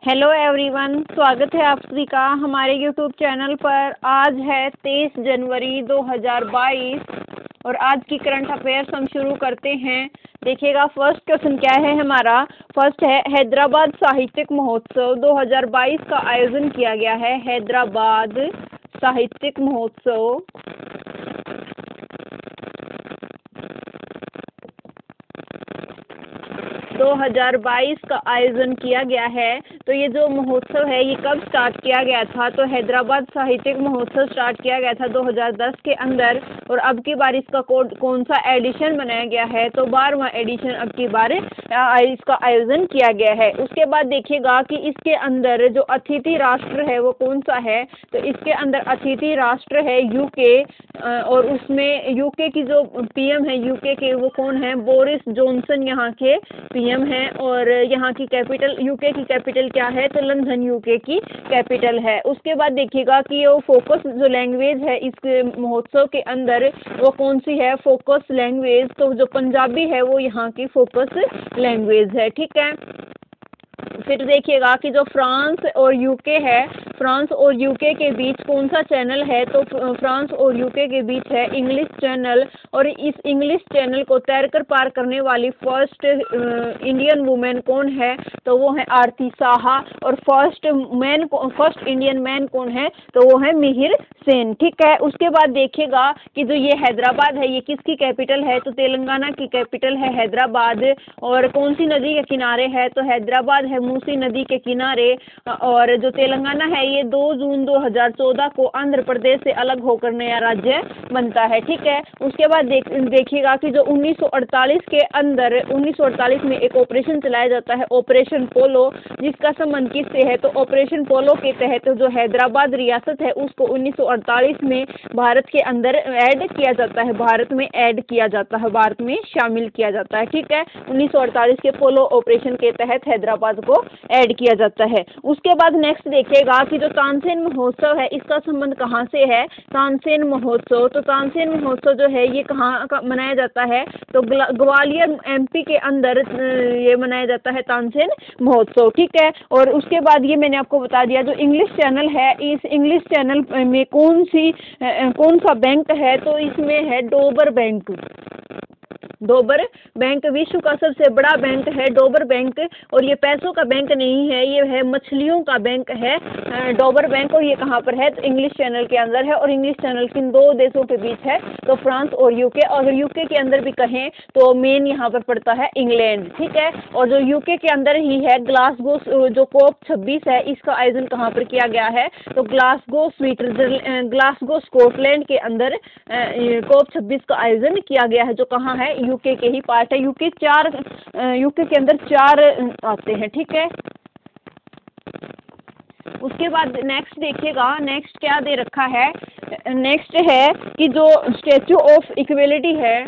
Hello everyone, स्वागत है आप सभी का हमारे यूट्यूब चैनल पर। आज है 23 जनवरी 2022 और आज की करंट अफेयर्स हम शुरू करते हैं। देखिएगा फर्स्ट क्वेश्चन क्या है हमारा। फर्स्ट है, हैदराबाद साहित्यिक महोत्सव 2022 का आयोजन किया गया है। हैदराबाद साहित्यिक महोत्सव 2022 का आयोजन किया गया है। तो ये जो महोत्सव है ये कब स्टार्ट किया गया था? तो हैदराबाद साहित्यिक महोत्सव स्टार्ट किया गया था 2010 के अंदर। और अब की बार इसका कौन सा एडिशन बनाया गया है? तो 12वां एडिशन अब की बार इसका आयोजन किया गया है। उसके बाद देखिएगा कि इसके अंदर जो अतिथि राष्ट्र है वो कौन सा है? तो इसके अंदर अतिथि राष्ट्र है यूके। और उसमें यूके की जो पीएम है यूके के वो कौन है? बोरिस जॉनसन यहाँ के पीएम है। और यहाँ की कैपिटल, यूके की कैपिटल क्या है? तो लंदन यूके की कैपिटल है। उसके बाद देखिएगा कि वो फोकस जो लैंग्वेज है इस महोत्सव के अंदर वो कौन सी है? Focus language. तो जो पंजाबी है वो यहाँ की फोकस लैंग्वेज है। ठीक है। फिर देखिएगा कि जो फ्रांस और यूके है, फ्रांस और यूके के बीच कौन सा चैनल है? तो फ्रांस और यूके के बीच है इंग्लिश चैनल। और इस इंग्लिश चैनल को तैरकर पार करने वाली फर्स्ट इंडियन वुमेन कौन है? तो वो है आरती साहा। और फर्स्ट इंडियन मैन कौन है? तो वो है मिहिर सेन। ठीक है। उसके बाद देखिएगा कि जो ये हैदराबाद है ये किसकी कैपिटल है? तो तेलंगाना की कैपिटल है हैदराबाद। और कौन सी नदी के किनारे है? तो हैदराबाद है मूसी नदी के किनारे। और जो तेलंगाना है ये 2 जून 2014 को आंध्र प्रदेश से अलग होकर नया राज्य बनता है। ठीक है। उसके बाद देखिएगा कि जो 1948 के अंदर 1948 में एक ऑपरेशन चलाया जाता है, ऑपरेशन पोलो, जिसका संबंध किससे है? तो ऑपरेशन पोलो के तहत जो हैदराबाद रियासत है उसको 1948 में भारत के अंदर ऐड किया जाता है, भारत में ऐड किया जाता है, भारत में शामिल किया जाता है। ठीक है। 1948 के पोलो ऑपरेशन के तहत हैदराबाद को ऐड किया जाता है। उसके बाद नेक्स्ट देखिएगा कि जो तानसेन महोत्सव है इसका संबंध कहाँ से है? तानसेन महोत्सव, तो तानसेन महोत्सव जो है ये कहाँ का मनाया जाता है? तो ग्वालियर एमपी के अंदर ये मनाया जाता है तानसेन महोत्सव। ठीक है। और उसके बाद ये मैंने आपको बता दिया जो इंग्लिश चैनल है, इस इंग्लिश चैनल में कौन सा बैंक है? तो इसमें है डोबर बैंक। डोबर बैंक विश्व का सबसे बड़ा बैंक है डोबर बैंक। और ये पैसों का बैंक नहीं है, ये है मछलियों का बैंक है डोबर बैंक। और ये कहाँ पर है? तो इंग्लिश चैनल के अंदर है। और इंग्लिश चैनल किन 2 देशों के बीच है? तो फ्रांस और यूके। और यूके के अंदर भी कहें तो मेन यहाँ पर पड़ता है इंग्लैंड। ठीक है। और जो यूके के अंदर ही है ग्लासगो, जो कोप 26 है इसका आयोजन कहाँ पर किया गया है? तो ग्लासगो स्कॉटलैंड के अंदर कोप 26 का आयोजन किया गया है, जो कहाँ है? यूके के ही पार्ट है। यूके के अंदर 4 आते हैं। ठीक है। उसके बाद नेक्स्ट देखिएगा, नेक्स्ट क्या दे रखा है? नेक्स्ट है कि जो स्टैचू ऑफ इक्वलिटी है,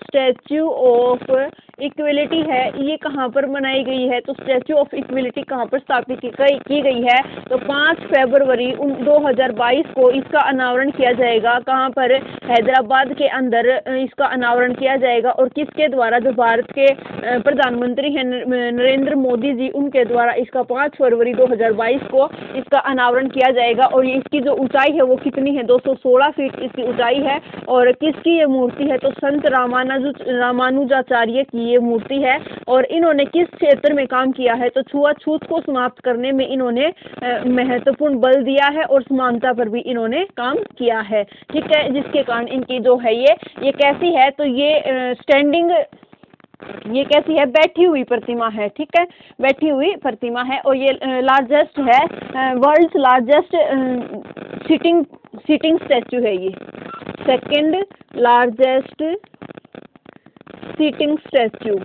स्टैचू ऑफ इक्वलिटी है ये कहाँ पर बनाई गई है? तो स्टैचू ऑफ इक्वलिटी कहाँ पर स्थापित की गई है? तो 5 फरवरी 2022 को इसका अनावरण किया जाएगा। कहाँ पर? हैदराबाद के अंदर इसका अनावरण किया जाएगा। और किसके द्वारा? जो भारत के प्रधानमंत्री हैं नरेंद्र मोदी जी, उनके द्वारा इसका 5 फरवरी 2022 को इसका अनावरण किया जाएगा। और ये इसकी जो ऊंचाई है वो कितनी है? 216 फीट इसकी ऊंचाई है। और किसकी ये मूर्ति है? तो संत रामानुजाचार्य की ये मूर्ति है। और इन्होंने किस क्षेत्र में काम किया है? तो छुआछूत को समाप्त करने में इन्होंने महत्वपूर्ण बल दिया है। और समानता पर भी इन्होंने काम किया है। ठीक है। जिसके कारण इनकी जो है ये कैसी है? तो ये स्टैंडिंग, ये कैसी है? बैठी हुई प्रतिमा है। ठीक है। बैठी हुई प्रतिमा है। और ये लार्जेस्ट है, वर्ल्ड्स लार्जेस्ट सिटिंग स्टैचू है। ये सेकंड लार्जेस्ट सिटिंग स्टैचू।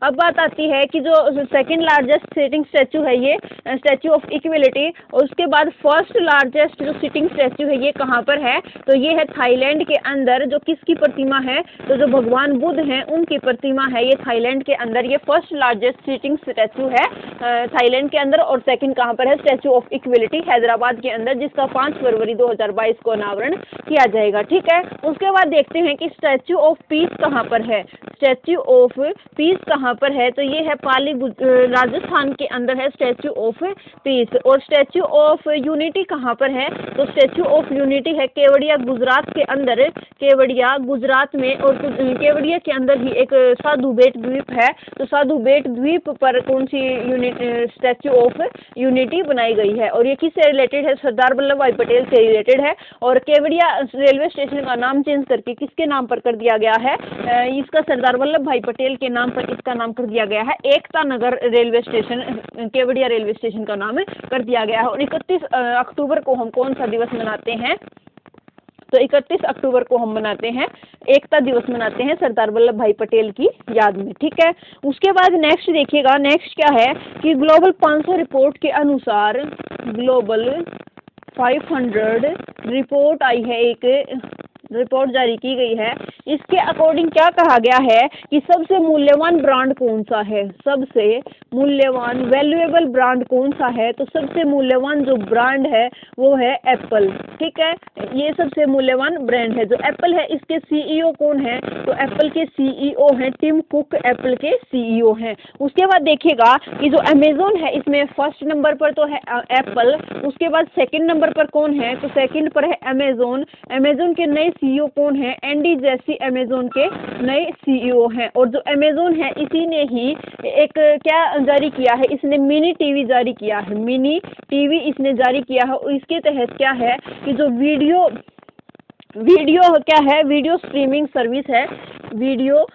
अब बात आती है कि जो सेकंड लार्जेस्ट सिटिंग स्टैचू है ये स्टैचू ऑफ इक्वलिटी। और उसके बाद फर्स्ट लार्जेस्ट जो सिटिंग स्टैचू है ये कहाँ पर है? तो ये है थाईलैंड के अंदर। जो किसकी प्रतिमा है? तो जो भगवान बुद्ध हैं उनकी प्रतिमा है ये थाईलैंड के अंदर। ये फर्स्ट लार्जेस्ट सिटिंग स्टैचू है थाईलैंड के अंदर। और सेकंड कहाँ पर है? स्टैचू ऑफ इक्वलिटी हैदराबाद के अंदर, जिसका 5 फरवरी 2022 को अनावरण किया जाएगा। ठीक है। उसके बाद देखते हैं कि स्टैचू ऑफ पीस कहाँ पर है? स्टैचू ऑफ पीस कहाँ कहाँ पर है, तो ये है पाली राजस्थान के अंदर है स्टैच्यू ऑफ पीस। और स्टैच्यू ऑफ यूनिटी कहाँ पर है, तो स्टैच्यू ऑफ यूनिटी है केवड़िया गुजरात के अंदर, केवड़िया गुजरात में। और केवड़िया के अंदर ही एक साधु बेट द्वीप है, तो साधु बेट द्वीप पर कौन सी स्टैच्यू ऑफ यूनिटी बनाई गई है। और ये किससे रिलेटेड है, सरदार वल्लभ भाई पटेल से रिलेटेड है। और केवड़िया रेलवे स्टेशन का नाम चेंज करके किसके नाम पर कर दिया गया है, इसका सरदार वल्लभ भाई पटेल के नाम पर इसका नाम कर दिया गया है। Ekta Nagar railway station, Kevadia railway station का नाम कर दिया गया है। और 31 अक्टूबर को हम कौन सा दिवस मनाते हैं, तो 31 अक्टूबर को हम मनाते हैं एकता दिवस मनाते हैं सरदार वल्लभ भाई पटेल की याद में। ठीक है, उसके बाद नेक्स्ट देखिएगा, नेक्स्ट क्या है कि ग्लोबल 500 रिपोर्ट के अनुसार, ग्लोबल 500 रिपोर्ट आई है, एक रिपोर्ट जारी की गई है। इसके अकॉर्डिंग क्या कहा गया है कि सबसे मूल्यवान ब्रांड कौन सा है, सबसे मूल्यवान वैल्यूएबल ब्रांड कौन सा है, तो सबसे मूल्यवान जो ब्रांड है वो है एप्पल। ठीक है, ये सबसे मूल्यवान ब्रांड है जो एप्पल है। इसके सीईओ कौन है, तो एप्पल के सीईओ हैं टिम कुक, एप्पल के सीईओ हैं। उसके बाद देखिएगा कि जो अमेजोन है इसमें फर्स्ट नंबर पर तो है एप्पल, उसके बाद सेकंड नंबर पर कौन है, तो सेकंड पर है अमेजोन। अमेजोन के नए सीईओ कौन है, एंडी जेसी अमेजोन के नए सीईओ हैं। और जो अमेजोन है इसी ने ही एक क्या जारी किया है, इसने मिनी टीवी जारी किया है, मिनी टीवी इसने जारी किया है। और इसके तहत क्या है कि जो वीडियो क्या है, वीडियो स्ट्रीमिंग सर्विस है, वीडियो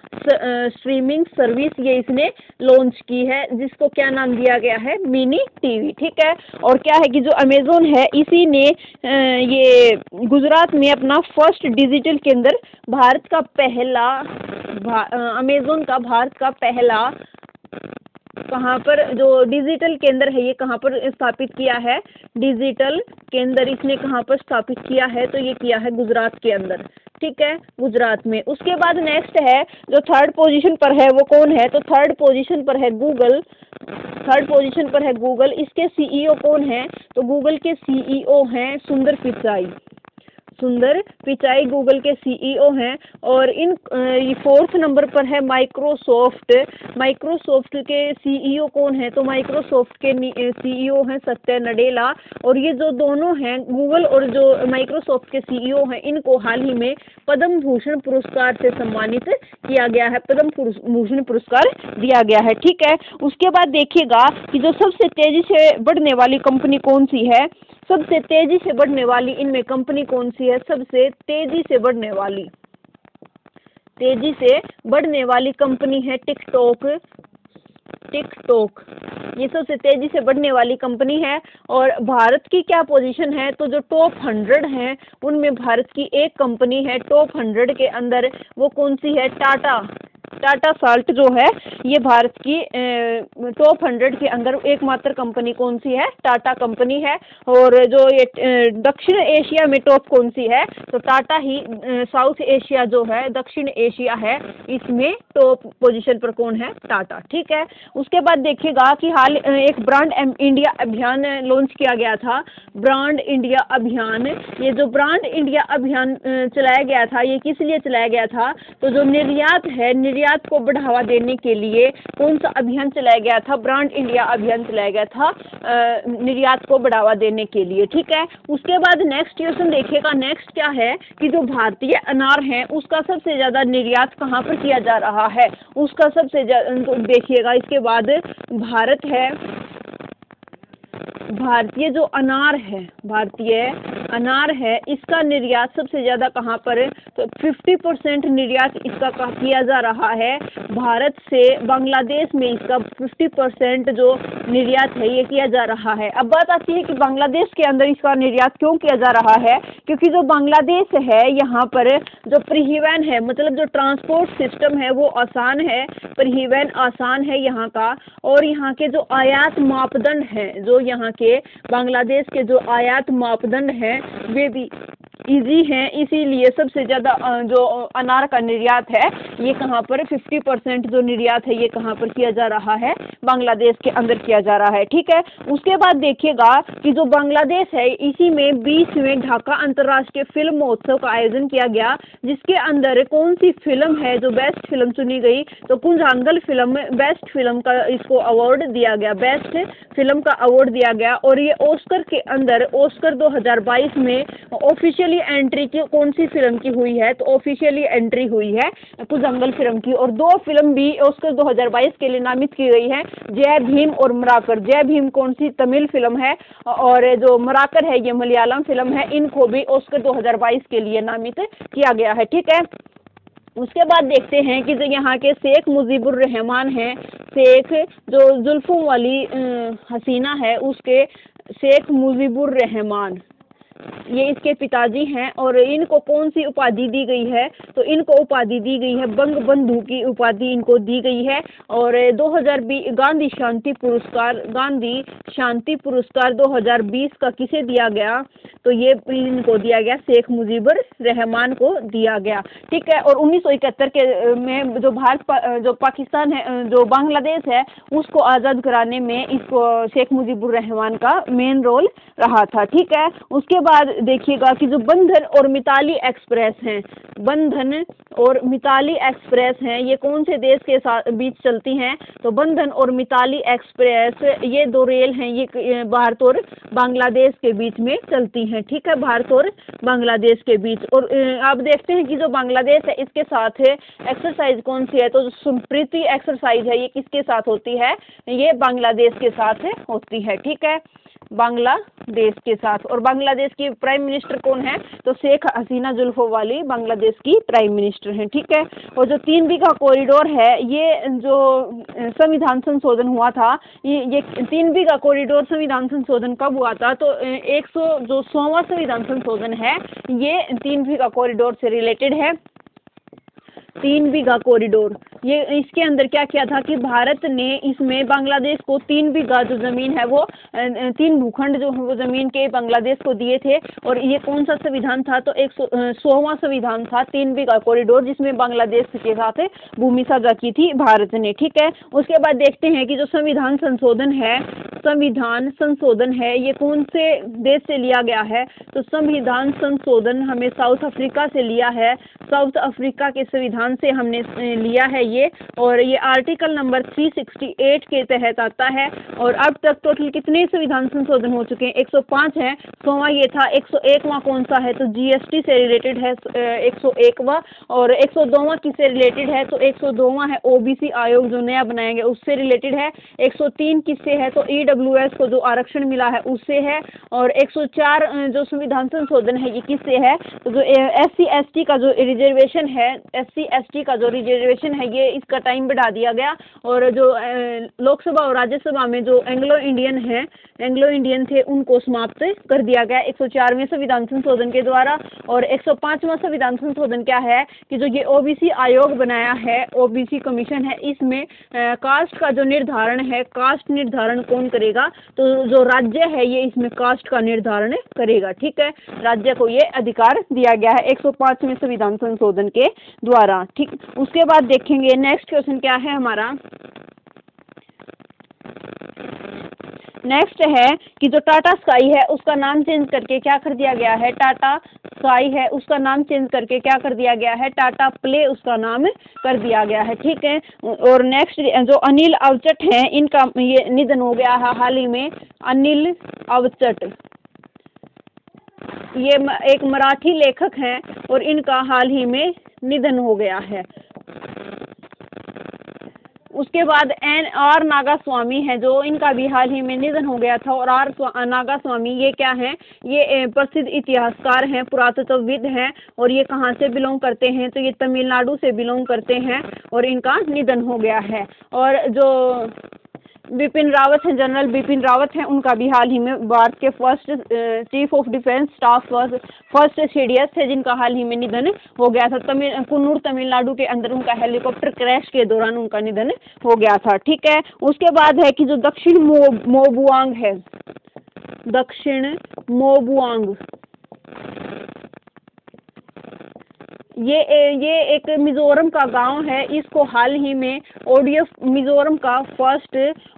स्ट्रीमिंग सर्विस ये इसने लॉन्च की है, जिसको क्या नाम दिया गया है, मिनी टीवी। ठीक है, और क्या है कि जो अमेजोन है इसी ने ये गुजरात में अपना फर्स्ट डिजिटल केंद्र, भारत का पहला अमेजोन का भारत का पहला कहाँ पर जो डिजिटल केंद्र है ये कहाँ पर स्थापित किया है, डिजिटल केंद्र इसने कहाँ पर स्थापित किया है, तो ये किया है गुजरात के अंदर। ठीक है, गुजरात में। उसके बाद नेक्स्ट है जो थर्ड पोजीशन पर है वो कौन है, तो थर्ड पोजीशन पर है गूगल, थर्ड पोजीशन पर है गूगल। इसके सीईओ कौन है, तो गूगल के सीईओ हैं सुंदर पिचाई, सुंदर पिचाई गूगल के सीईओ हैं। और इन फोर्थ नंबर पर है माइक्रोसॉफ्ट, माइक्रोसॉफ्ट के सीईओ कौन है, तो माइक्रोसॉफ्ट के सीईओ हैं सत्य नडेला। और ये जो दोनों हैं गूगल और जो माइक्रोसॉफ्ट के सीईओ हैं, इनको हाल ही में पद्म भूषण पुरस्कार से सम्मानित किया गया है, पद्म भूषण पुरस्कार दिया गया है। ठीक है, उसके बाद देखिएगा कि जो सबसे तेजी से बढ़ने वाली कंपनी कौन सी है, सबसे तेजी से बढ़ने वाली इनमें कंपनी कौन सी है, सबसे तेजी से बढ़ने वाली, तेजी से बढ़ने वाली कंपनी है टिकटॉक, टिकटॉक ये सबसे तेजी से बढ़ने वाली कंपनी है। और भारत की क्या पोजीशन है, तो जो टॉप 100 हैं उनमें भारत की एक कंपनी है टॉप 100 के अंदर, वो कौन सी है, टाटा, टाटा साल्ट जो है ये भारत की टॉप 100 के अंदर एकमात्र कंपनी कौन सी है, टाटा कंपनी है। और जो ये दक्षिण एशिया में टॉप कौन सी है, तो टाटा ही साउथ एशिया जो है दक्षिण एशिया है, इसमें टॉप पोजीशन पर कौन है, टाटा। ठीक है, उसके बाद देखिएगा कि हाल एक ब्रांड इंडिया अभियान लॉन्च किया गया था, ब्रांड इंडिया अभियान। ये जो ब्रांड इंडिया अभियान चलाया गया था ये किस लिए चलाया गया था, तो जो निर्यात है, निर्यात को बढ़ावा देने के लिए कौन सा अभियान चलाया गया था, ब्रांड इंडिया अभियान चलाया गया था निर्यात को बढ़ावा देने के लिए। ठीक है, उसके बाद नेक्स्ट क्वेश्चन देखिएगा, नेक्स्ट क्या है कि जो भारतीय अनार है उसका सबसे ज्यादा निर्यात कहाँ पर किया जा रहा है, उसका सबसे देखिएगा। इसके बाद भारत है, भारतीय जो अनार है, भारतीय अनार है इसका निर्यात सबसे ज़्यादा कहाँ पर है, तो 50% निर्यात इसका किया जा रहा है भारत से बांग्लादेश में, इसका 50% जो निर्यात है ये किया जा रहा है। अब बात आती है कि बांग्लादेश के अंदर इसका निर्यात क्यों किया जा रहा है, क्योंकि जो बांग्लादेश है यहाँ पर जो परिवहन है, मतलब जो ट्रांसपोर्ट सिस्टम है वो आसान है, परिवहन आसान है यहाँ का। और यहाँ के जो आयात मापदंड हैं, जो यहाँ के बांग्लादेश के जो आयात मापदंड हैं वे भी इजी है, इसीलिए सबसे ज़्यादा जो अनार का निर्यात है ये कहाँ पर 50% जो निर्यात है ये कहाँ पर किया जा रहा है, बांग्लादेश के अंदर किया जा रहा है। ठीक है, उसके बाद देखिएगा कि जो बांग्लादेश है इसी में 20वें ढाका अंतर्राष्ट्रीय फिल्म महोत्सव का आयोजन किया गया, जिसके अंदर कौन सी फिल्म है जो बेस्ट फिल्म चुनी गई, तो कुंजांगल फिल्म बेस्ट फिल्म का इसको अवार्ड दिया गया, बेस्ट फिल्म का अवार्ड दिया गया। और ये ऑस्कर के अंदर ऑस्कर 2022 में ऑफिशियली एंट्री की कौन सी फिल्म की हुई है, तो ऑफिशियली एंट्री हुई है कुंजांगल फिल्म की। और 2 फिल्म भी ऑस्कर 2022 के लिए नामित की गई है, जय भीम और मराकर। जय भीम कौन सी तमिल फिल्म है और जो मराकर है ये मलयालम फिल्म है, इनको भी ऑस्कर 2022 के लिए नामित किया गया है। ठीक है, उसके बाद देखते हैं कि जो यहाँ के शेख मुजीबुर रहमान हैं, शेख जो जुल्फों वाली हसीना है उसके शेख मुजीबुर रहमान, ये इसके पिताजी हैं। और इनको कौन सी उपाधि दी गई है, तो इनको उपाधि दी गई है बंग बंधु की उपाधि इनको दी गई है। और 2020 गांधी शांति पुरस्कार 2020 का किसे दिया गया, तो ये इनको दिया गया शेख मुजीबुर रहमान को दिया गया। ठीक है, और 1971 के में जो पाकिस्तान है, जो बांग्लादेश है उसको आज़ाद कराने में इसको शेख मुजीबुर रहमान का मेन रोल रहा था। ठीक है, उसके बाद देखिएगा कि जो बंधन और मिताली एक्सप्रेस हैं, बंधन और मिताली एक्सप्रेस हैं, ये कौन से देश के साथ बीच चलती हैं, तो बंधन और मिताली एक्सप्रेस ये 2 रेल हैं, ये भारत और बांग्लादेश के बीच में चलती हैं। ठीक है, भारत और बांग्लादेश के बीच। और आप देखते हैं कि जो बांग्लादेश है इसके साथ एक्सरसाइज कौन सी है, तो संप्रीति एक्सरसाइज है, ये किसके साथ होती है, ये बांग्लादेश के साथ होती है। ठीक है, बांग्लादेश के साथ। और बांग्लादेश की प्राइम मिनिस्टर कौन है, तो शेख हसीना जुल्फों वाली बांग्लादेश की प्राइम मिनिस्टर हैं। ठीक है, और जो 3 बीघा कॉरिडोर है, ये जो संविधान संशोधन हुआ था, ये 3 बीघा कॉरिडोर संविधान संशोधन कब हुआ था, तो 100वां संविधान संशोधन है, ये 3 बीघा कॉरिडोर से रिलेटेड है। 3 बीघा कॉरिडोर, ये इसके अंदर क्या किया था कि भारत ने इसमें बांग्लादेश को 3 बीघा जो जमीन है वो 3 भूखंड जो वो जमीन के बांग्लादेश को दिए थे। और ये कौन सा संविधान था, तो 100वां संविधान था 3 बीघा कॉरिडोर, जिसमें बांग्लादेश के साथ भूमि साझा की थी भारत ने। ठीक है, उसके बाद देखते हैं कि जो संविधान संशोधन है ये कौन से देश से लिया गया है, तो संविधान संशोधन हमें साउथ अफ्रीका से लिया है, साउथ अफ्रीका के संविधान से हमने लिया है ये। और ये आर्टिकल नंबर 368 के तहत आता है। और अब तक टोटल कितने संविधान संशोधन हो चुके हैं, 105 है। 100वां ये था। 101वां कौन सा है, तो जीएसटी से रिलेटेड है 101वां। और 102वां किससे रिलेटेड है, तो 102वां है ओबीसी आयोग जो नया बनाया गया उससे रिलेटेड है। 103 किससे है, तो ईडब्ल्यूएस को जो आरक्षण मिला है उससे है। और 104 जो संविधान संशोधन है ये किससे है, तो जो SC ST का जो रिजर्वेशन है, SC ST का जो रिजर्वेशन है ये इसका टाइम बढ़ा दिया गया। और जो लोकसभा और राज्यसभा में जो एंग्लो इंडियन थे उनको समाप्त कर दिया गया 104वें संविधान संशोधन के द्वारा। और 105वां संविधान संशोधन क्या है कि जो ये ओबीसी आयोग बनाया है, ओबीसी कमीशन है, इसमें कास्ट का जो निर्धारण है, कास्ट निर्धारण कौन करेगा, तो जो राज्य है ये इसमें कास्ट का निर्धारण करेगा। ठीक है, राज्य को ये अधिकार दिया गया है 105वें संविधान संशोधन के द्वारा। ठीक, उसके बाद देखेंगे नेक्स्ट क्वेश्चन क्या है हमारा। नेक्स्ट है कि जो टाटा स्काई है उसका नाम चेंज करके क्या कर दिया गया है, टाटा स्काई है उसका नाम चेंज करके क्या कर दिया गया है, टाटा प्ले उसका नाम कर दिया गया है। ठीक है, और नेक्स्ट जो अनिल अवचट हैं इनका ये निधन हो गया है हाल ही में। अनिल अवचट ये एक मराठी लेखक हैं और इनका हाल ही में निधन हो गया है। उसके बाद आर नागास्वामी है जो इनका भी हाल ही में निधन हो गया था। और आर नागास्वामी ये क्या हैं, ये प्रसिद्ध इतिहासकार हैं, पुरातत्वविद हैं। और ये कहाँ से बिलोंग करते हैं, तो ये तमिलनाडु से बिलोंग करते हैं और इनका निधन हो गया है। और जो बिपिन रावत हैं, जनरल बिपिन रावत हैं, उनका भी हाल ही में भारत के first chief of defence staff first CDS थे जिनका हाल ही में निधन हो गया था। कुन्नूर तमिलनाडु के अंदर उनका हेलीकॉप्टर क्रैश के दौरान उनका निधन हो गया था। ठीक है, उसके बाद है कि जो दक्षिण मोबुआंग है, दक्षिण मोबुआंग ये एक मिजोरम का गांव है। इसको हाल ही में ओडीएफ मिजोरम का फर्स्ट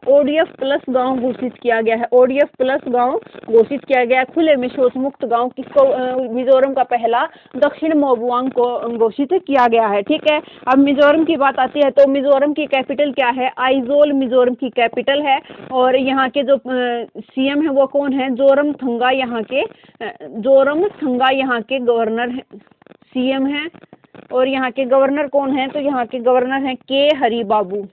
ओडीएफ प्लस गांव घोषित किया गया है। ओडीएफ प्लस गांव घोषित किया गया है, खुले में शौच मुक्त गांव किसको मिजोरम का पहला दक्षिण मोबुआंग को घोषित किया गया है। ठीक है, अब मिजोरम की बात आती है तो मिजोरम की कैपिटल क्या है? आइजोल मिजोरम की कैपिटल है। और यहाँ के जो सीएम है वो कौन है? जोरमथंगा यहाँ के गवर्नर है, सीएम है। और यहाँ के गवर्नर कौन है? तो यहाँ के गवर्नर हैं के हरि बाबू।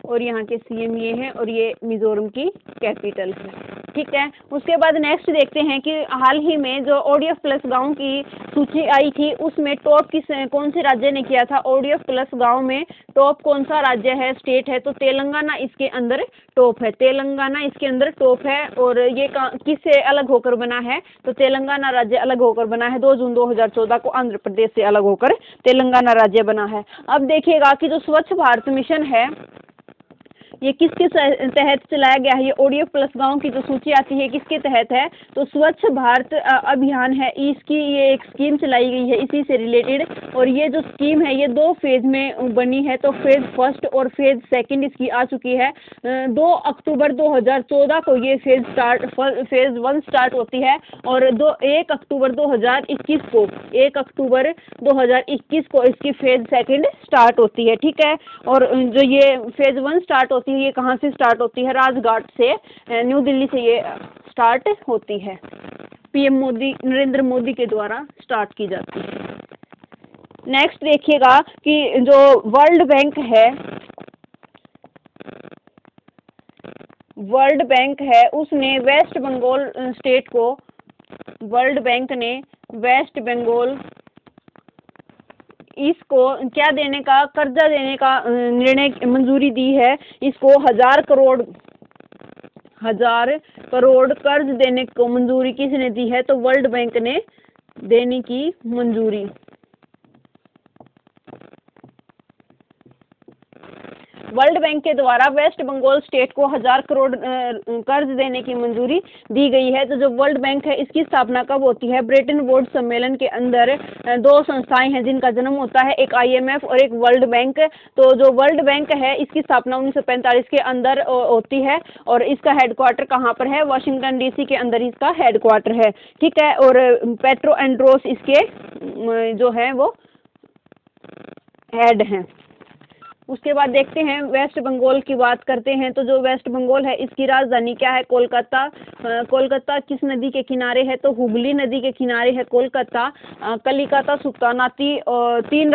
और यहाँ के सीएम ये हैं और ये मिजोरम की कैपिटल है। ठीक है, उसके बाद नेक्स्ट देखते हैं कि हाल ही में जो ओडीएफ प्लस गांव की सूची आई थी उसमें टॉप कौन से राज्य ने किया था? ओडीएफ प्लस गांव में टॉप कौन सा राज्य है, स्टेट है? तो तेलंगाना इसके अंदर टॉप है। तेलंगाना इसके अंदर टॉप है। और ये किससे अलग होकर बना है? तो तेलंगाना राज्य अलग होकर बना है। 2 जून 2014 को आंध्र प्रदेश से अलग होकर तेलंगाना राज्य बना है। अब देखिएगा कि जो स्वच्छ भारत मिशन है ये किसके तहत चलाया गया है? ये ओडीएफ प्लस गांव की जो सूची आती है किसके तहत है? तो स्वच्छ भारत अभियान है, इसकी ये एक स्कीम चलाई गई है इसी से रिलेटेड। और ये जो स्कीम है ये 2 फेज में बनी है। तो फेज फर्स्ट और फेज सेकंड इसकी आ चुकी है। 2 अक्टूबर 2014 को ये फेज 1 स्टार्ट होती है और 1 अक्टूबर 2021 को इसकी फेज सेकंड स्टार्ट होती है। ठीक है, और जो ये फेज 1 स्टार्ट होती है ये कहाँ से स्टार्ट होती है? राजघाट से, न्यू दिल्ली से ये स्टार्ट होती है। पीएम नरेंद्र मोदी के द्वारा स्टार्ट की जाती है। नेक्स्ट देखिएगा कि जो वर्ल्ड बैंक है उसने वेस्ट बंगाल स्टेट को, वर्ल्ड बैंक ने वेस्ट बंगाल इसको क्या देने का, कर्जा देने का निर्णय मंजूरी दी है। इसको 1000 करोड़ कर्ज देने को मंजूरी किसने दी है? तो वर्ल्ड बैंक ने देने की मंजूरी। वर्ल्ड बैंक के द्वारा वेस्ट बंगाल स्टेट को 1000 करोड़ कर्ज देने की मंजूरी दी गई है। तो जो वर्ल्ड बैंक है इसकी स्थापना कब होती है? ब्रेटन वुड्स सम्मेलन के अंदर 2 संस्थाएं हैं जिनका जन्म होता है, एक आईएमएफ और एक वर्ल्ड बैंक। तो जो वर्ल्ड बैंक है इसकी स्थापना 1945 के अंदर होती है और इसका हेडक्वार्टर कहाँ पर है? वाशिंगटन डीसी के अंदर इसका हेडक्वार्टर है। ठीक है, और पेट्रो एंड्रोस इसके जो है वो हेड हैं। उसके बाद देखते हैं वेस्ट बंगाल की बात करते हैं। तो जो वेस्ट बंगाल है इसकी राजधानी क्या है? कोलकाता। कोलकाता किस नदी के किनारे है? तो हुगली नदी के किनारे है कोलकाता। कलिकाता, सुल्तानाती और 3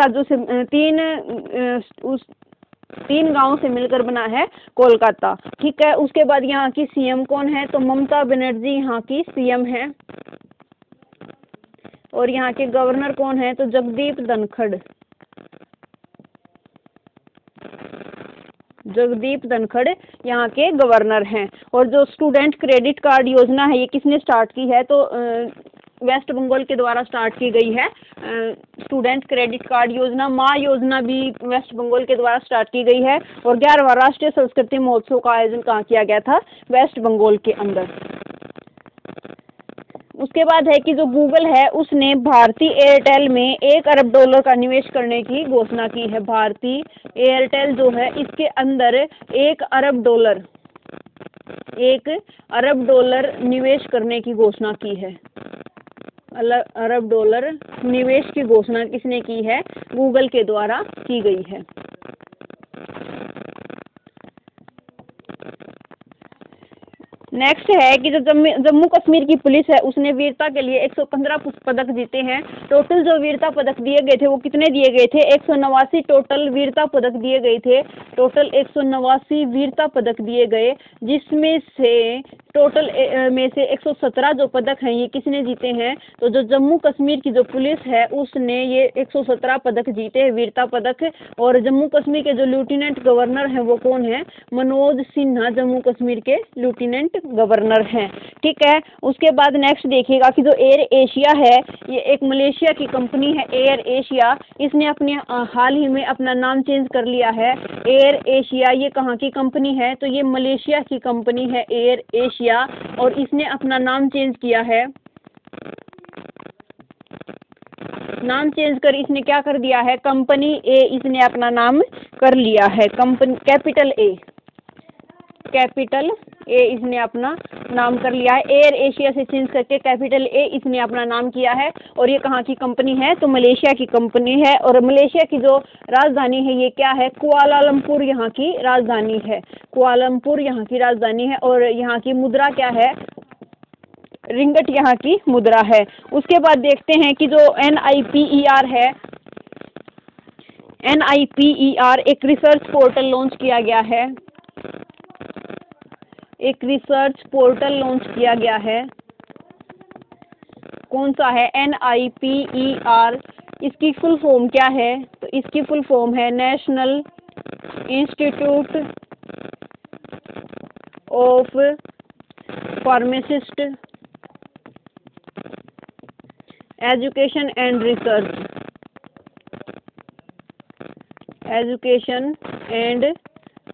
गांव से मिलकर बना है कोलकाता। ठीक है, उसके बाद यहाँ की सीएम कौन है? तो ममता बनर्जी यहाँ की सीएम है। और यहाँ के गवर्नर कौन है? तो जगदीप धनखड़ यहाँ के गवर्नर हैं। और जो स्टूडेंट क्रेडिट कार्ड योजना है ये किसने स्टार्ट की है? तो वेस्ट बंगाल के द्वारा स्टार्ट की गई है। स्टूडेंट क्रेडिट कार्ड योजना, माँ योजना भी वेस्ट बंगाल के द्वारा स्टार्ट की गई है। और 11वां राष्ट्रीय संस्कृति महोत्सव का आयोजन कहाँ किया गया था? वेस्ट बंगाल के अंदर। उसके बाद है कि जो गूगल है उसने भारतीय एयरटेल में $1 अरब का निवेश करने की घोषणा की है। भारतीय एयरटेल जो है इसके अंदर $1 अरब निवेश करने की घोषणा की है। $1 अरब निवेश की घोषणा किसने की है? गूगल के द्वारा की गई है। नेक्स्ट है कि जो जम्मू कश्मीर की पुलिस है उसने वीरता के लिए 115 पदक जीते हैं। टोटल जो वीरता पदक दिए गए थे वो कितने दिए गए थे? 189 टोटल वीरता पदक दिए गए थे। टोटल 189 वीरता पदक दिए गए, जिसमें से टोटल में से 117 जो पदक हैं ये किसने जीते हैं? तो जो जम्मू कश्मीर की जो पुलिस है उसने ये 117 पदक जीते हैं, वीरता पदक। और जम्मू कश्मीर के जो लेफ्टिनेंट गवर्नर हैं वो कौन है? मनोज सिन्हा जम्मू कश्मीर के लेफ्टिनेंट गवर्नर हैं। ठीक है, उसके बाद नेक्स्ट देखिएगा कि जो एयर एशिया है ये एक मलेशिया की कंपनी है। एयर एशिया इसने अपने हाल ही में अपना नाम चेंज कर लिया है। एयर एशिया ये कहाँ की कंपनी है? तो ये मलेशिया की कंपनी है एयर एशिया। और इसने अपना नाम चेंज किया है नाम चेंज कर इसने क्या कर दिया है, कंपनी ए इसने अपना नाम कर लिया है, कंपनी कैपिटल ए इसने अपना नाम कर लिया है। एयर एशिया से चेंज करके कैपिटल ए इसने अपना नाम किया है। और ये कहाँ की कंपनी है, तो मलेशिया की कंपनी है। और मलेशिया की जो राजधानी है ये क्या है, कुआलालंपुर यहाँ की राजधानी है, कुआलालंपुर यहाँ की राजधानी है। और यहाँ की मुद्रा क्या है, रिंगट यहाँ की मुद्रा है। उसके बाद देखते हैं कि जो NIPER है, NIPER एक रिसर्च पोर्टल लॉन्च किया गया है, एक रिसर्च पोर्टल लॉन्च किया गया है। कौन सा है, NIPER। इसकी फुल फॉर्म क्या है, तो इसकी फुल फॉर्म है national institute of pharmacist education and research, education and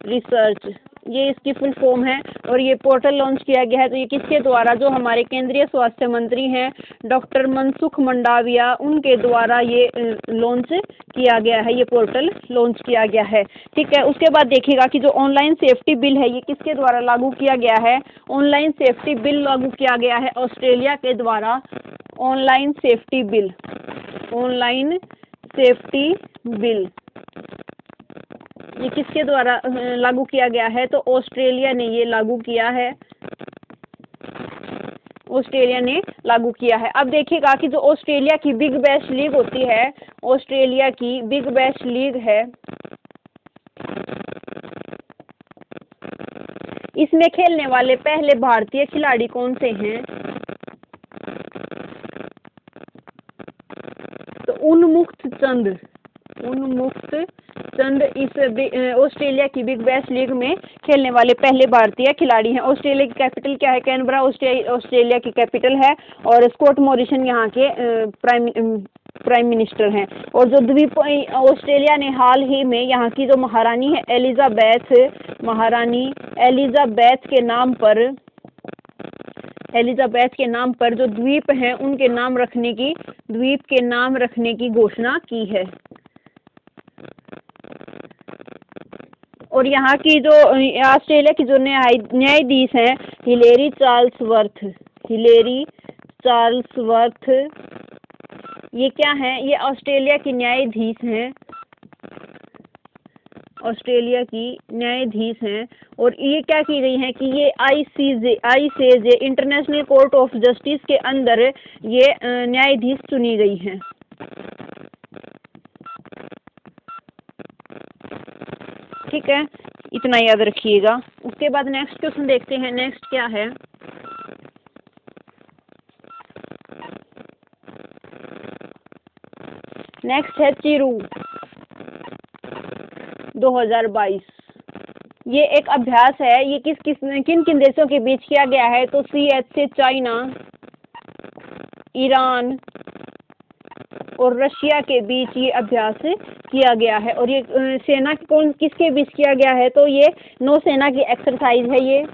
research, ये इसकी फुल फॉर्म है। और ये पोर्टल लॉन्च किया गया है, तो ये किसके द्वारा, जो हमारे केंद्रीय स्वास्थ्य मंत्री हैं डॉक्टर मनसुख मंडाविया, उनके द्वारा ये लॉन्च किया गया है, ये पोर्टल लॉन्च किया गया है। ठीक है, उसके बाद देखिएगा कि जो ऑनलाइन सेफ्टी बिल है ये किसके द्वारा लागू किया गया है, ऑनलाइन सेफ्टी बिल लागू किया गया है ऑस्ट्रेलिया के द्वारा। Online safety bill, online safety bill ये किसके द्वारा लागू किया गया है, तो ऑस्ट्रेलिया ने ये लागू किया है, ऑस्ट्रेलिया ने लागू किया है। अब देखिएगा कि जो ऑस्ट्रेलिया की बिग बैश लीग होती है, ऑस्ट्रेलिया की बिग बैश लीग है, इसमें खेलने वाले पहले भारतीय खिलाड़ी कौन से हैं, तो उन्मुक्त चंद इस ऑस्ट्रेलिया की बिग बैश लीग में खेलने वाले पहले भारतीय खिलाड़ी हैं। ऑस्ट्रेलिया की कैपिटल क्या है, कैनबरा ऑस्ट्रेलिया की कैपिटल है। और स्कॉट मॉरिसन यहाँ के प्राइम मिनिस्टर हैं। और जो द्वीप ऑस्ट्रेलिया ने हाल ही में यहाँ की जो महारानी है महारानी एलिजाबेथ के नाम पर जो द्वीप हैं उनके नाम रखने की घोषणा की है। और यहाँ की जो ऑस्ट्रेलिया की जो न्यायाधीश हैं हिलेरी चार्ल्सवर्थ, ये क्या है, ये ऑस्ट्रेलिया की न्यायाधीश हैं, ऑस्ट्रेलिया की न्यायाधीश हैं। और ये क्या की गई हैं कि ये ICJ international court of justice के अंदर ये न्यायाधीश चुनी गई हैं। ठीक है, इतना याद रखिएगा। उसके बाद नेक्स्ट क्वेश्चन देखते हैं, नेक्स्ट क्या है, नेक्स्ट है चिरू 2022। ये एक अभ्यास है, ये किन किन देशों के बीच किया गया है, तो CH से चाइना, ईरान और रशिया के बीच ये अभ्यास किया गया है। और ये सेना किसके बीच किया गया है, तो ये नौसेना की एक्सरसाइज है, ये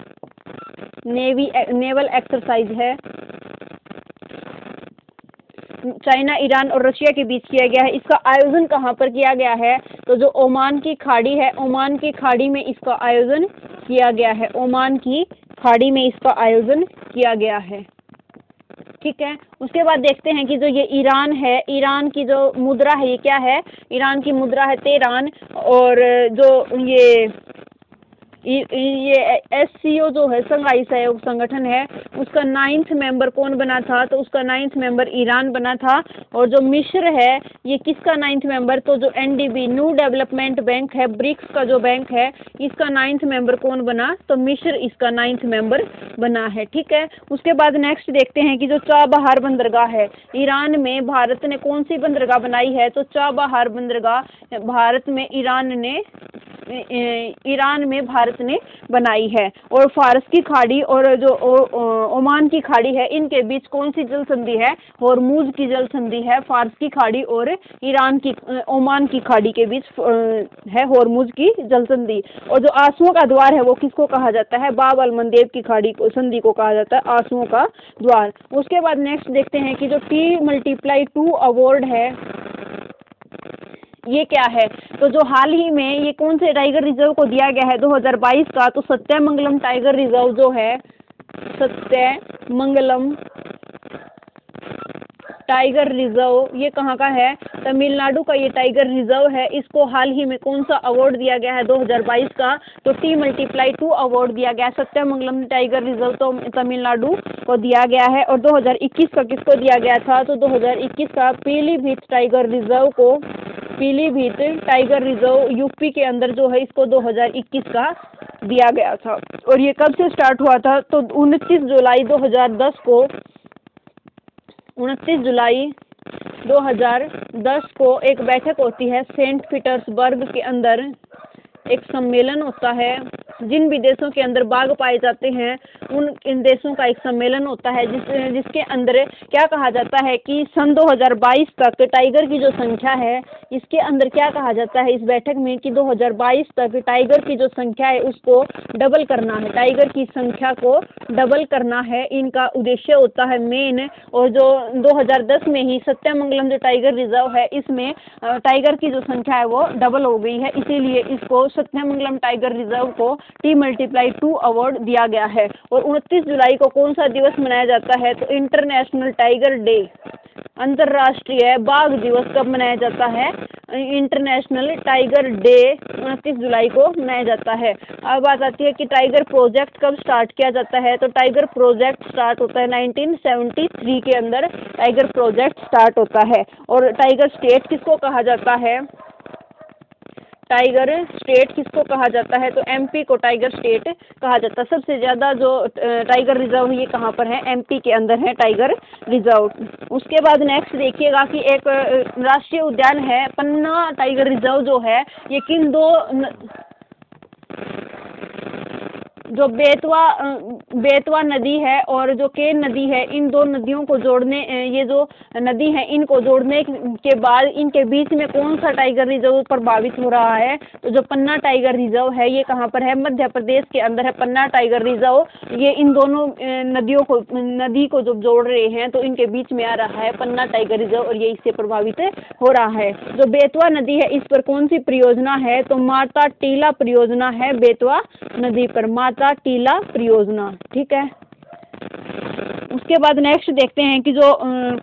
नेवल एक्सरसाइज है, चाइना, ईरान और रशिया के बीच किया गया है। इसका आयोजन कहाँ पर किया गया है, तो जो ओमान की खाड़ी है, ओमान की खाड़ी में इसका आयोजन किया गया है, ओमान की खाड़ी में इसका आयोजन किया गया है। ठीक है, उसके बाद देखते हैं कि जो ये ईरान है, ईरान की जो मुद्रा है ये क्या है, ईरान की मुद्रा है तेरान। और जो ये SCO जो है संघाई सहयोग संगठन है, उसका 9th मेंबर कौन बना था, तो उसका 9th मेंबर ईरान बना था। और जो मिस्र है ये किसका 9th मेंबर, तो जो NDB न्यू डेवलपमेंट बैंक है, ब्रिक्स का जो बैंक है, इसका 9th मेंबर कौन बना, तो मिस्र इसका 9th मेंबर बना है। ठीक है, उसके बाद नेक्स्ट देखते हैं कि जो चाबहार बंदरगाह है, ईरान में भारत ने कौन सी बंदरगाह बनाई है, तो चाबहार बंदरगाह भारत में ईरान ने ईरान में भारत ने बनाई है। और फारस की खाड़ी और जो ओमान की खाड़ी है, इनके बीच कौन सी जल संधि है? होर्मुज की जल संधि है। फारस की खाड़ी और ईरान की ओमान की खाड़ी के बीच है होर्मुज की जल संधि। और जो आंसुओं का द्वार है वो किसको कहा जाता है? बाब अल मंदेब की खाड़ी को संधि को कहा जाता है आंसुओं का द्वार। उसके बाद नेक्स्ट देखते हैं कि जो T+2 अवार्ड है ये क्या है? तो जो हाल ही में ये कौन से टाइगर रिजर्व को दिया गया है 2022 का? तो सत्यमंगलम टाइगर रिजर्व जो है, सत्यमंगलम टाइगर रिजर्व, ये कहाँ का है? तमिलनाडु का ये टाइगर रिजर्व है। इसको हाल ही में कौन सा अवार्ड दिया गया है 2022 का? तो T+2 अवार्ड दिया गया है। सत्यमंगलम टाइगर रिजर्व तो तमिलनाडु को दिया गया है। और 2021 का किसको दिया गया था? तो 2021 का पीलीभीत टाइगर रिजर्व को, पीलीभीत टाइगर रिजर्व यूपी के अंदर जो है, इसको 2021 का दिया गया था। और ये कब से स्टार्ट हुआ था? तो 29 जुलाई 2010 को, 29 जुलाई 2010 को एक बैठक होती है सेंट पीटर्सबर्ग के अंदर। एक सम्मेलन होता है। जिन भी देशों के अंदर बाघ पाए जाते हैं उन इन देशों का एक सम्मेलन होता है जिसके अंदर क्या कहा जाता है कि सन 2022 तक टाइगर की जो संख्या है, इसके अंदर क्या कहा जाता है इस बैठक में कि 2022 तक टाइगर की जो संख्या है उसको डबल करना है। टाइगर की संख्या को डबल करना है, इनका उद्देश्य होता है मेन। और जो 2010 में ही सत्यमंगलम जो टाइगर रिजर्व है, इसमें टाइगर की जो संख्या है वो डबल हो गई है, इसीलिए इसको सत्यमंगलम टाइगर रिजर्व को T+2 अवार्ड दिया गया है। और 29 जुलाई को कौन सा दिवस मनाया जाता है? तो इंटरनेशनल टाइगर डे, अंतर्राष्ट्रीय बाघ दिवस कब मनाया जाता है? इंटरनेशनल टाइगर डे 29 जुलाई को मनाया जाता है। अब बात आती है कि टाइगर प्रोजेक्ट कब स्टार्ट किया जाता है? तो टाइगर प्रोजेक्ट स्टार्ट होता है 1973 के अंदर टाइगर प्रोजेक्ट स्टार्ट होता है। और टाइगर स्टेट किसको कहा जाता है? टाइगर स्टेट किसको कहा जाता है? तो एमपी को टाइगर स्टेट कहा जाता है। सबसे ज़्यादा जो टाइगर रिजर्व ये कहाँ पर है? एमपी के अंदर है टाइगर रिजर्व। उसके बाद नेक्स्ट देखिएगा कि एक राष्ट्रीय उद्यान है पन्ना टाइगर रिजर्व जो है, ये किन दो जो बेतवा नदी है और जो केन नदी है, इन दो नदियों को जोड़ने, ये जो नदी है इनको जोड़ने के बाद इनके बीच में कौन सा टाइगर रिजर्व प्रभावित हो रहा है? तो जो पन्ना टाइगर रिजर्व है ये कहाँ पर है? मध्य प्रदेश के अंदर है पन्ना टाइगर रिजर्व। ये इन दोनों नदी को जब जोड़ रहे हैं तो इनके बीच में आ रहा है पन्ना टाइगर रिजर्व और ये इससे प्रभावित हो रहा है। जो बेतवा नदी है इस पर कौन सी परियोजना है? तो माता टीला परियोजना है बेतवा नदी पर, माता टीला परियोजना। ठीक है। उसके बाद नेक्स्ट देखते हैं कि जो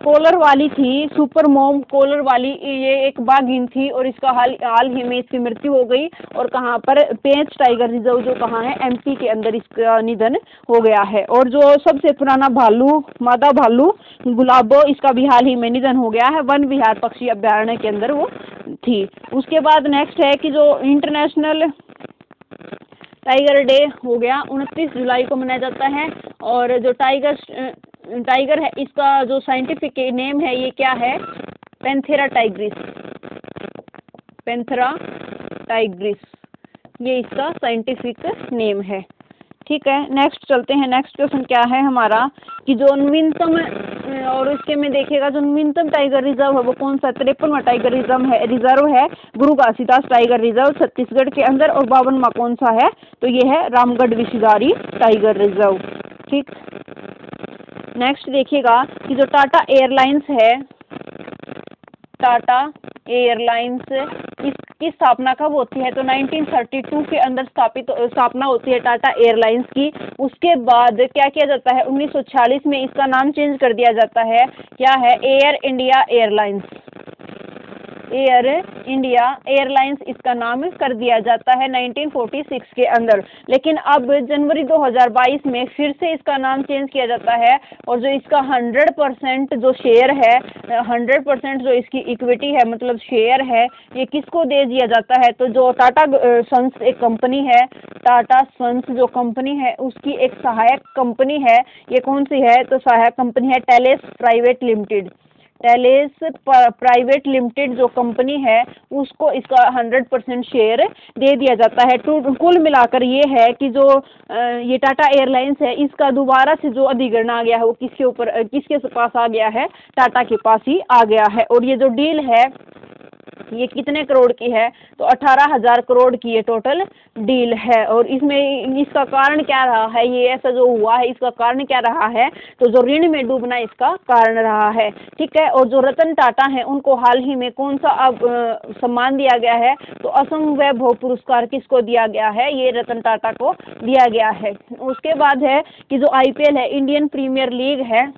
कोलर वाली थी, सुपर मॉम कोलर वाली, ये एक बाघिन थी और इसका हाल ही में इसकी मृत्यु हो गई। और कहाँ पर? पेंच टाइगर रिजर्व जो कहाँ है? एमपी के अंदर इसका निधन हो गया है। और जो सबसे पुराना भालू, मादा भालू गुलाबो, इसका भी हाल ही में निधन हो गया है। वन विहार पक्षी अभ्यारण्य के अंदर वो थी। उसके बाद नेक्स्ट है कि जो इंटरनेशनल टाइगर डे हो गया 29 जुलाई को मनाया जाता है। और जो टाइगर है इसका जो साइंटिफिक नेम है ये क्या है? पैंथेरा टाइग्रिस, पैंथेरा टाइग्रिस, ये इसका साइंटिफिक नेम है। ठीक है। नेक्स्ट चलते हैं। नेक्स्ट क्वेश्चन क्या है हमारा कि जो नवीनतम, और इसके में देखिएगा जो नवीनतम टाइगर रिजर्व है वो कौन सा? 53वां टाइगर रिजर्व है गुरु घासीदास टाइगर रिजर्व छत्तीसगढ़ के अंदर। और 52वां कौन सा है? तो ये है रामगढ़ विषधारी टाइगर रिजर्व। ठीक। नेक्स्ट देखिएगा कि जो टाटा एयरलाइंस है, टाटा एयरलाइंस, इसकी स्थापना कब होती है? तो 1932 के अंदर स्थापना होती है टाटा एयरलाइंस की। उसके बाद क्या किया जाता है? 1946 में इसका नाम चेंज कर दिया जाता है। क्या है? Air India airlines, air India airlines इसका नाम कर दिया जाता है 1946 के अंदर। लेकिन अब जनवरी 2022 में फिर से इसका नाम चेंज किया जाता है। और जो इसका 100% जो शेयर है, 100% जो इसकी इक्विटी है, मतलब शेयर है, ये किसको दे दिया जाता है? तो जो टाटा सन्स एक कंपनी है, टाटा सन्स जो कंपनी है उसकी एक सहायक कंपनी है, ये कौन सी है? तो सहायक कंपनी है Telles private limited. Telles private limited जो कंपनी है उसको इसका 100% शेयर दे दिया जाता है। कुल मिलाकर ये है कि जो ये टाटा एयरलाइंस है इसका दोबारा से जो अधिग्रहण आ गया है वो किसके पास आ गया है, टाटा के पास ही आ गया है। और ये जो डील है ये कितने करोड़ की है, तो 18,000 करोड़ की ये टोटल डील है। और इसमें इसका कारण क्या रहा है, ये ऐसा जो हुआ है इसका कारण क्या रहा है, तो जो ऋण में डूबना इसका कारण रहा है। ठीक है। और जो रतन टाटा है उनको हाल ही में कौन सा अब सम्मान दिया गया है, तो असम वैभव पुरस्कार किसको दिया गया है, ये रतन टाटा को दिया गया है। उसके बाद है कि जो IPL है, इंडियन प्रीमियर लीग है,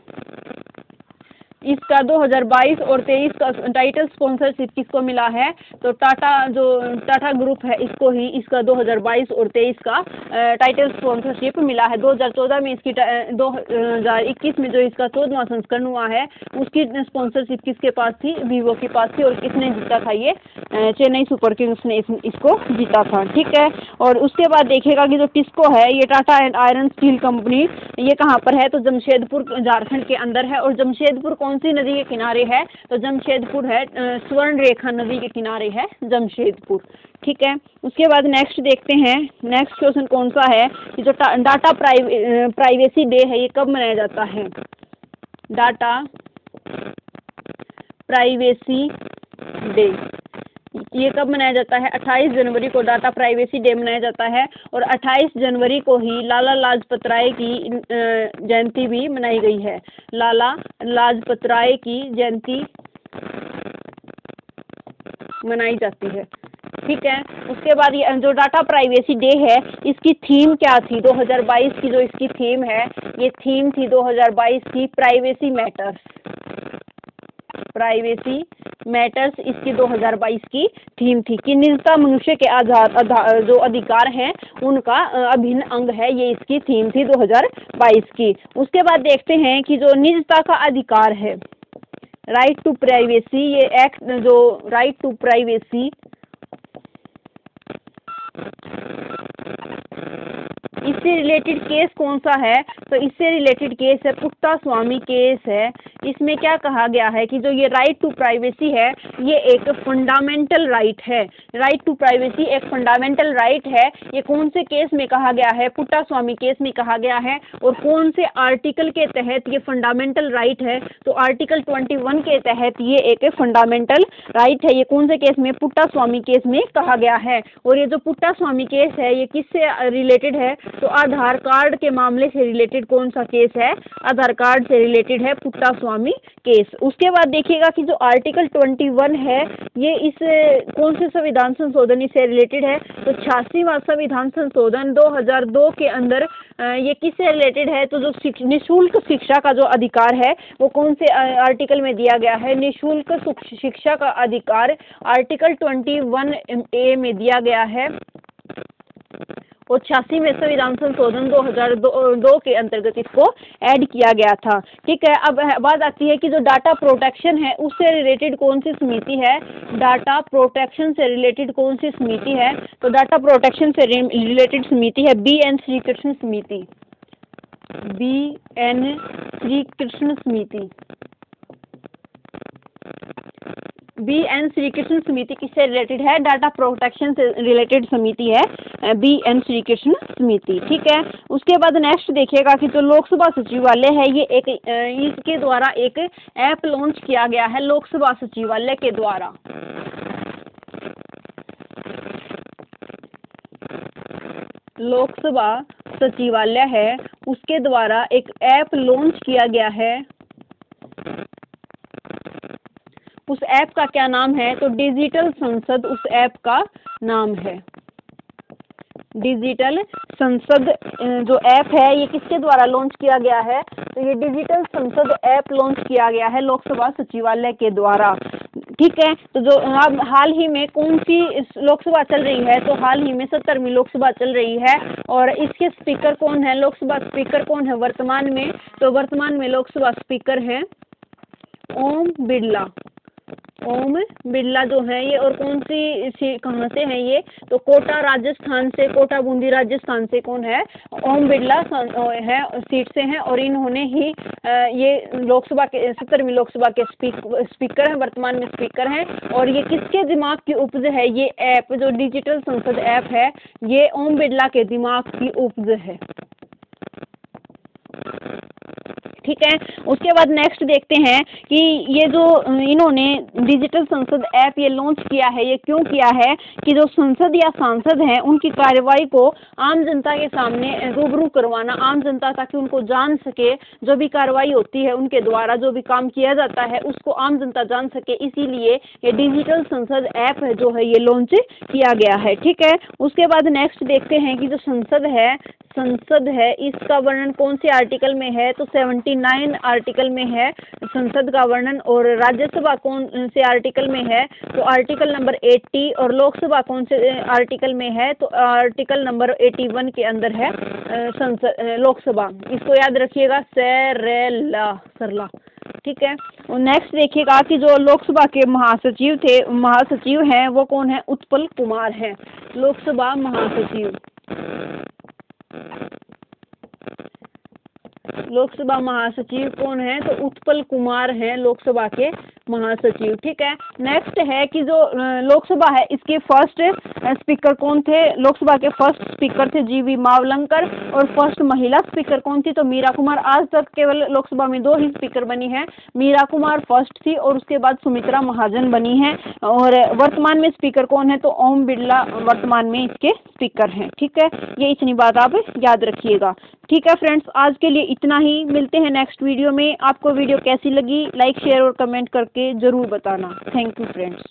इसका 2022 और 23 का टाइटल स्पॉन्सरशिप किसको मिला है, तो टाटा ग्रुप है इसको ही इसका 2022 और 23 का टाइटल स्पॉन्सरशिप मिला है। 2014 में इसकी 2021 में जो इसका 14वां संस्करण हुआ है उसकी स्पॉन्सरशिप किसके पास थी, वीवो के पास थी। और किसने जीता था, ये चेन्नई सुपर किंग्स ने इसको जीता था। ठीक है। और उसके बाद देखिएगा कि जो टिस्को है ये Tata and iron steel company, ये कहाँ पर है, तो जमशेदपुर झारखंड के अंदर है। और जमशेदपुर कौन सी नदी के किनारे है, तो जमशेदपुर है स्वर्ण रेखा नदी के किनारे है जमशेदपुर। ठीक है। उसके बाद नेक्स्ट देखते हैं, नेक्स्ट क्वेश्चन कौन सा है कि जो डाटा प्राइवेसी डे है ये कब मनाया जाता है, डाटा प्राइवेसी डे ये कब मनाया जाता है, 28 जनवरी को डाटा प्राइवेसी डे मनाया जाता है। और 28 जनवरी को ही लाला लाजपत राय की जयंती भी मनाई गई है, लाला लाजपत राय की जयंती मनाई जाती है। ठीक है। उसके बाद ये जो डाटा प्राइवेसी डे है इसकी थीम क्या थी, 2022 की जो इसकी थीम है, ये थीम थी 2022 की प्राइवेसी मैटर्स, प्राइवेसी मैटर्स इसकी 2022 की थीम थी कि निजता मनुष्य के आधार जो अधिकार हैं उनका अभिन्न अंग है, ये इसकी थीम थी 2022 की। उसके बाद देखते हैं कि जो निजता का अधिकार है, राइट टू प्राइवेसी, ये एक्ट जो राइट टू प्राइवेसी इससे रिलेटेड केस कौन सा है, तो इससे रिलेटेड केस है पुट्टा स्वामी केस है। इसमें क्या कहा गया है कि जो ये राइट टू प्राइवेसी है ये एक फंडामेंटल राइट है, राइट टू प्राइवेसी एक फंडामेंटल राइट है। ये कौन से केस में कहा गया है, पुट्टा स्वामी केस में कहा गया है। और कौन से आर्टिकल के तहत ये फंडामेंटल राइट है, तो आर्टिकल 21 के तहत ये एक फंडामेंटल राइट है। ये कौन से केस में, पुट्टा स्वामी केस में कहा गया है। और ये जो पुट्टा स्वामी केस है ये किससे रिलेटेड है, तो आधार कार्ड के मामले से रिलेटेड कौन सा केस है, आधार कार्ड से रिलेटेड है पुट्टा स्वामी केस। उसके बाद देखिएगा कि जो आर्टिकल 21 है ये इस कौन से संविधान संशोधन से रिलेटेड है, तो 86वां संविधान संशोधन 2002 के अंदर ये किससे रिलेटेड है, तो जो निःशुल्क शिक्षा का जो अधिकार है वो कौन से आर्टिकल में दिया गया है, निःशुल्क शिक्षा का अधिकार आर्टिकल 21A में दिया गया है। और 86वें संविधान संशोधन 2002 के अंतर्गत इसको ऐड किया गया था। ठीक है। अब बात आती है कि जो डाटा प्रोटेक्शन है उससे रिलेटेड कौन सी समिति है, डाटा प्रोटेक्शन से रिलेटेड कौन सी समिति है, तो डाटा प्रोटेक्शन से रिलेटेड समिति है BN श्रीकृष्ण समिति, BN श्रीकृष्ण समिति। BN श्रीकृष्ण समिति किससे रिलेटेड है, डाटा प्रोटेक्शन से रिलेटेड समिति है BN श्रीकृष्ण समिति। ठीक है। उसके बाद नेक्स्ट देखिएगा कि जो लोकसभा सचिवालय है ये एक इसके द्वारा एक ऐप लॉन्च किया गया है, लोकसभा सचिवालय के द्वारा, लोकसभा सचिवालय है उसके द्वारा एक ऐप लॉन्च किया गया है। उस ऐप का क्या नाम है, तो डिजिटल संसद उस ऐप का नाम है। डिजिटल संसद जो ऐप है ये किसके द्वारा लॉन्च किया गया है, तो ये डिजिटल संसद ऐप लॉन्च किया गया है लोकसभा सचिवालय के द्वारा। ठीक है। तो जो अब हाल ही में कौन सी लोकसभा चल रही है, तो हाल ही में 70वीं लोकसभा चल रही है। और इसके स्पीकर कौन है, लोकसभा स्पीकर कौन है वर्तमान में, तो वर्तमान में लोकसभा स्पीकर है ओम बिरला, ओम बिरला जो है ये, और कौन सी कहाँ से है ये, तो कोटा राजस्थान से, कोटा बूंदी राजस्थान से कौन है, ओम बिरला है, सीट से हैं, और इन्होंने ही ये लोकसभा के 17वीं लोकसभा के स्पीकर हैं, वर्तमान में स्पीकर हैं। और ये किसके दिमाग की उपज है, ये ऐप जो डिजिटल संसद ऐप है ये ओम बिरला के दिमाग की उपज है। ठीक है, उसके बाद नेक्स्ट देखते हैं कि ये जो इन्होंने डिजिटल संसद ऐप ये लॉन्च किया है, ये क्यों किया है कि जो संसद या सांसद हैं उनकी कार्रवाई को आम जनता के सामने रूबरू करवाना, आम जनता ताकि उनको जान सके, जो भी कार्रवाई होती है उनके द्वारा जो भी काम किया जाता है उसको आम जनता जान सके, इसीलिए ये डिजिटल संसद ऐप है जो है ये लॉन्च किया गया है। ठीक है, उसके बाद नेक्स्ट देखते हैं कि जो संसद है इसका वर्णन कौन से आर्टिकल में है, तो 79 आर्टिकल में है संसद का वर्णन। और राज्यसभा कौन से आर्टिकल में है, तो आर्टिकल नंबर 80। और लोकसभा कौन से आर्टिकल में है, तो आर्टिकल नंबर 81 के अंदर है संसद लोकसभा। इसको याद रखिएगा, सरला। ठीक है, और नेक्स्ट देखिएगा कि जो लोकसभा के महासचिव हैं वो कौन है, उत्पल कुमार हैं, लोकसभा महासचिव। लोकसभा महासचिव कौन है, तो उत्पल कुमार हैं लोकसभा के महासचिव। ठीक है, नेक्स्ट है कि जो लोकसभा है इसके फर्स्ट स्पीकर कौन थे, लोकसभा के फर्स्ट स्पीकर थे जीवी मावलंकर, और फर्स्ट महिला स्पीकर कौन थी, तो मीरा कुमार। आज तक केवल लोकसभा में 2 ही स्पीकर बनी है, मीरा कुमार फर्स्ट थी और उसके बाद सुमित्रा महाजन बनी है। और वर्तमान में स्पीकर कौन है, तो ओम बिरला वर्तमान में इसके स्पीकर हैं। ठीक है, ये इतनी बात आप याद रखिएगा। ठीक है फ्रेंड्स, आज के लिए इतना ही, मिलते हैं नेक्स्ट वीडियो में। आपको वीडियो कैसी लगी लाइक शेयर और कमेंट करके ज़रूर बताना। Thank you friends.